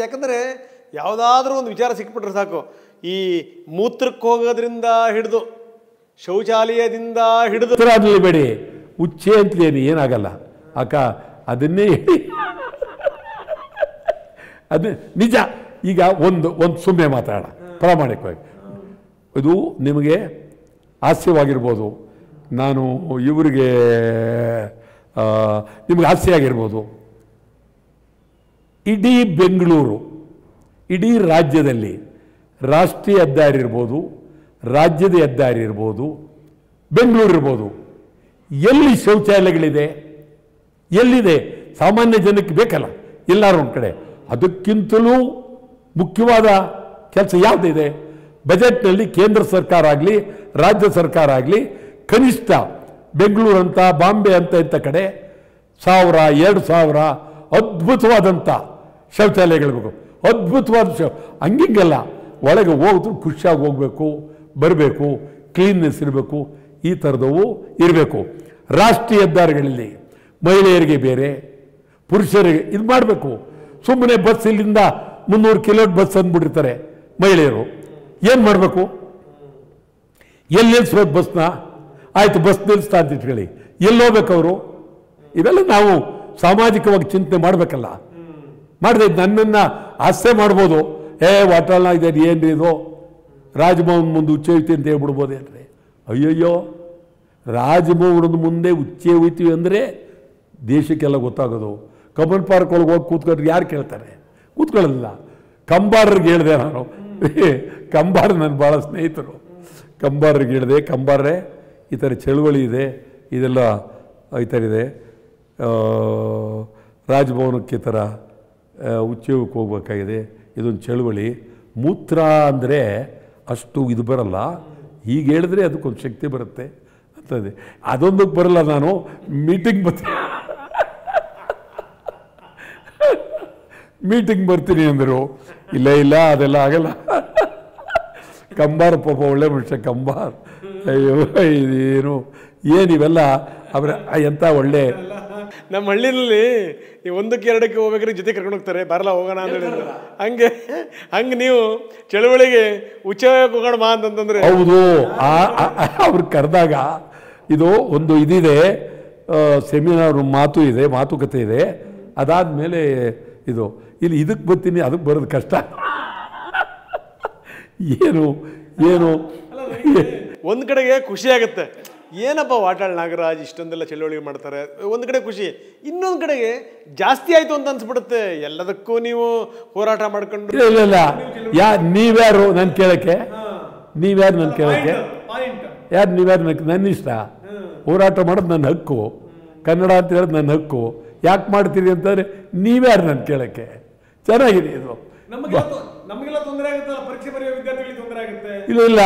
ಯಾಕಂದರೆ ಯಾವುದಾದ್ರೂ ಒಂದು ವಿಚಾರ ಸಿಕ್ಬಿಟ್ರೆ ಸಾಕು, ಈ ಮೂತ್ರಕ್ಕೆ ಹೋಗೋದ್ರಿಂದ ಹಿಡಿದು ಶೌಚಾಲಯದಿಂದ ಹಿಡಿದು ಅದರಲ್ಲಿ ಬೇಡಿ ಉಚ್ಚೆ ಅಂತಲೇನು ಏನಾಗಲ್ಲ ಅಕ್ಕ, ಅದನ್ನೇ ಹೇಳಿ ಅದು ನಿಜ. ಈಗ ಒಂದು ಸುಮ್ಮನೆ ಮಾತಾಡೋಣ ಪ್ರಾಮಾಣಿಕವಾಗಿ. ಇದು ನಿಮಗೆ ಹಾಸ್ಯವಾಗಿರ್ಬೋದು, ನಾನು ಇವರಿಗೆ ನಿಮಗೆ ಹಾಸ್ಯ ಆಗಿರ್ಬೋದು. ಇಡೀ ಬೆಂಗಳೂರು, ಇಡೀ ರಾಜ್ಯದಲ್ಲಿ ರಾಷ್ಟ್ರೀಯ ಹೆದ್ದಾರಿ ಇರ್ಬೋದು, ರಾಜ್ಯದ ಹೆದ್ದಾರಿ ಇರ್ಬೋದು, ಬೆಂಗಳೂರು ಇರ್ಬೋದು, ಎಲ್ಲಿ ಶೌಚಾಲಯಗಳಿದೆ, ಎಲ್ಲಿದೆ? ಸಾಮಾನ್ಯ ಜನಕ್ಕೆ ಬೇಕಲ್ಲ ಎಲ್ಲರೂ ಒಂದು ಕಡೆ. ಅದಕ್ಕಿಂತಲೂ ಮುಖ್ಯವಾದ ಕೆಲಸ ಯಾವುದಿದೆ? ಬಜೆಟ್ನಲ್ಲಿ ಕೇಂದ್ರ ಸರ್ಕಾರ ಆಗಲಿ ರಾಜ್ಯ ಸರ್ಕಾರ ಆಗಲಿ ಕನಿಷ್ಠ ಬೆಂಗಳೂರು ಅಂತ, ಬಾಂಬೆ ಅಂತ ಇಂಥ ಕಡೆ 1000 2000 ಅದ್ಭುತವಾದಂಥ ಶೌಚಾಲಯಗಳು, ಅದ್ಭುತವಾದ ಹಂಗಿಂಗಲ್ಲ, ಒಳಗೆ ಹೋಗಿದ್ರು ಖುಷಿಯಾಗಿ ಹೋಗಬೇಕು, ಬರಬೇಕು, ಕ್ಲೀನ್ನೆಸ್ ಇರಬೇಕು, ಈ ಥರದವು ಇರಬೇಕು. ರಾಷ್ಟ್ರೀಯ ಹೆದ್ದಾರಿಗಳಲ್ಲಿ ಮಹಿಳೆಯರಿಗೆ ಬೇರೆ, ಪುರುಷರಿಗೆ ಇದು ಮಾಡಬೇಕು. ಸುಮ್ಮನೆ ಬಸ್ ಇಲ್ಲಿಂದ 300 ಕಿಲೋಮೀಟರ್ ಬಸ್ ಅಂದ್ಬಿಟ್ಟಿರ್ತಾರೆ ಮಹಿಳೆಯರು. ಏನು ಮಾಡಬೇಕು? ಎಲ್ಲಿ ನಿಲ್ಲಿಸ್ಬೇಕು ಬಸ್ನ? ಆಯಿತು, ಬಸ್ ನಿಲ್ಲಿಸ್ತಾ ಅಂತ ಇಟ್ಕೊಳ್ಳಿ, ಎಲ್ಲಿ ಹೋಗ್ಬೇಕು ಅವರು? ಇವೆಲ್ಲ ನಾವು ಸಾಮಾಜಿಕವಾಗಿ ಚಿಂತನೆ ಮಾಡಬೇಕಲ್ಲ. ಮಾಡಿದೆ ನನ್ನನ್ನು ಹಾಸ್ಯ ಮಾಡ್ಬೋದು, ವಾಟಾಳ ಇದೆ ಏನ್ರಿ ಇದು, ರಾಜಭವನ ಮುಂದೆ ಉಚ್ಚೆ ಹೋಯ್ತಿ ಅಂತ ಹೇಳ್ಬಿಡ್ಬೋದೇನ್ರಿ? ಅಯ್ಯಯ್ಯೋ, ರಾಜಭವನದ ಮುಂದೆ ಉಚ್ಚೆ ಹೋಯ್ತೀವಿ ಅಂದರೆ ದೇಶಕ್ಕೆಲ್ಲ ಗೊತ್ತಾಗೋದು. ಕಬ್ಬನ್ ಪಾರ್ಕ್ ಒಳಗೆ ಹೋಗಿ ಕೂತ್ಕೊಂಡ್ರೆ ಯಾರು ಕೇಳ್ತಾರೆ? ಕೂತ್ಕೊಳ್ಳೋದಿಲ್ಲ. ಕಂಬಾರರಿಗೆ ಹೇಳಿದೆ ನಾನು, ಕಂಬಾರ ನನ್ನ ಭಾಳ ಸ್ನೇಹಿತರು, ಕಂಬಾರರಿಗೆ ಹೇಳಿದೆ, ಕಂಬಾರೇ ಈ ಥರ ಚಳುವಳಿ ಇದೆ, ಇದೆಲ್ಲ ಈ ಥರ ಇದೆ, ರಾಜಭವನಕ್ಕೆ ಈ ಥರ ಉಚ್ಚೆಗೆ ಹೋಗ್ಬೇಕಾಗಿದೆ, ಇದೊಂದು ಚಳುವಳಿ. ಮೂತ್ರ ಅಂದರೆ ಅಷ್ಟು ಇದು ಬರಲ್ಲ, ಹೀಗೆ ಹೇಳಿದ್ರೆ ಅದಕ್ಕೊಂದು ಶಕ್ತಿ ಬರುತ್ತೆ ಅಂತಂದೆ. ಅದೊಂದಕ್ಕೆ ಬರಲ್ಲ, ನಾನು ಮೀಟಿಂಗ್ ಬರ್ತೀನಿ ಅಂದರು. ಇಲ್ಲ ಅದೆಲ್ಲ ಆಗಲ್ಲ. ಕಂಬಾರ ಪಾಪ ಒಳ್ಳೆ ಮನುಷ್ಯ ಕಂಬಾರ್. ಅಯ್ಯೋ ಏನಿವೆಲ್ಲ ಅವರ ಎಂಥ ಒಳ್ಳೆ. ನಮ್ಮ ಹಳ್ಳಿನಲ್ಲಿ ಒಂದಕ್ಕೆ ಎರಡಕ್ಕೆ ಹೋಗ್ಬೇಕಾದ್ರೆ ಜೊತೆ ಕರ್ಕೊಂಡು ಹೋಗ್ತಾರೆ, ಬರಲ್ಲ ಹೋಗೋಣ ಅಂತ ಹೇಳಿದ್ರು. ಹಂಗೆ ನೀವು ಚಳುವಳಿಗೆ ಉಚ್ಚಕ್ಕೆ ಹೋಗೋಣ ಬಾ ಅಂತಂದ್ರೆ ಹೌದು. ಅವ್ರು ಕರೆದಾಗ ಇದು ಒಂದು ಇದಿದೆ, ಸೆಮಿನಾರ್ ಮಾತು ಇದೆ, ಮಾತುಕತೆ ಇದೆ. ಅದಾದಮೇಲೆ ಇದು ಇಲ್ಲಿ ಇದಕ್ಕೆ ಬರ್ತೀನಿ, ಅದಕ್ಕೆ ಬರೋದು ಕಷ್ಟ. ಏನು ಒಂದು ಕಡೆಗೆ ಖುಷಿ ಆಗುತ್ತೆ, ಏನಪ್ಪ ವಾಟಾಳ್ ನಾಗರಾಜ್ ಇಷ್ಟೊಂದೆಲ್ಲ ಚಳುವಳಿ ಮಾಡ್ತಾರೆ, ಒಂದು ಕಡೆ ಖುಷಿ. ಇನ್ನೊಂದು ಕಡೆಗೆ ಜಾಸ್ತಿ ಆಯಿತು ಅಂತ ಅನ್ಸ್ಬಿಡುತ್ತೆ. ಎಲ್ಲದಕ್ಕೂ ನೀವು ಹೋರಾಟ ಮಾಡ್ಕೊಂಡು ಇಲ್ಲ ನೀವ್ಯಾರು ನನ್ನ ಕೇಳಕ್ಕೆ? ನೀವ್ಯಾರು ನನ್ನ ಕೇಳಕ್ಕೆ? ಯಾರು ನೀವ್ಯಾರು? ನನ್ನ ಇಷ್ಟ, ಹೋರಾಟ ಮಾಡೋದು ನನ್ನ ಹಕ್ಕು, ಕನ್ನಡ ಅಂತ ಹೇಳೋದು ನನ್ನ ಹಕ್ಕು. ಯಾಕೆ ಮಾಡ್ತೀರಿ ಅಂತಂದರೆ ನೀವ್ಯಾರು ನನ್ನ ಕೇಳಕ್ಕೆ? ಚೆನ್ನಾಗಿದೆ ಇದು. ಇಲ್ಲ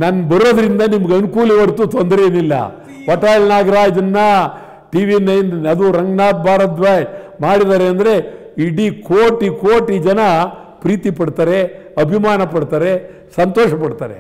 ನಾನು ಬರೋದ್ರಿಂದ ನಿಮ್ಗೆ ಅನುಕೂಲ ಹೊರತು ತೊಂದರೆ ಏನಿಲ್ಲ. ವಾಟಾಳ್ ನಾಗರಾಜನ್ನ TV9 ಅದು ರಂಗನಾಥ್ ಭಾರದ್ವಾಜ್ ಮಾಡಿದ್ದಾರೆ ಅಂದರೆ ಇಡೀ ಕೋಟಿ ಜನ ಪ್ರೀತಿ ಪಡ್ತಾರೆ, ಅಭಿಮಾನ ಪಡ್ತಾರೆ, ಸಂತೋಷ ಪಡ್ತಾರೆ.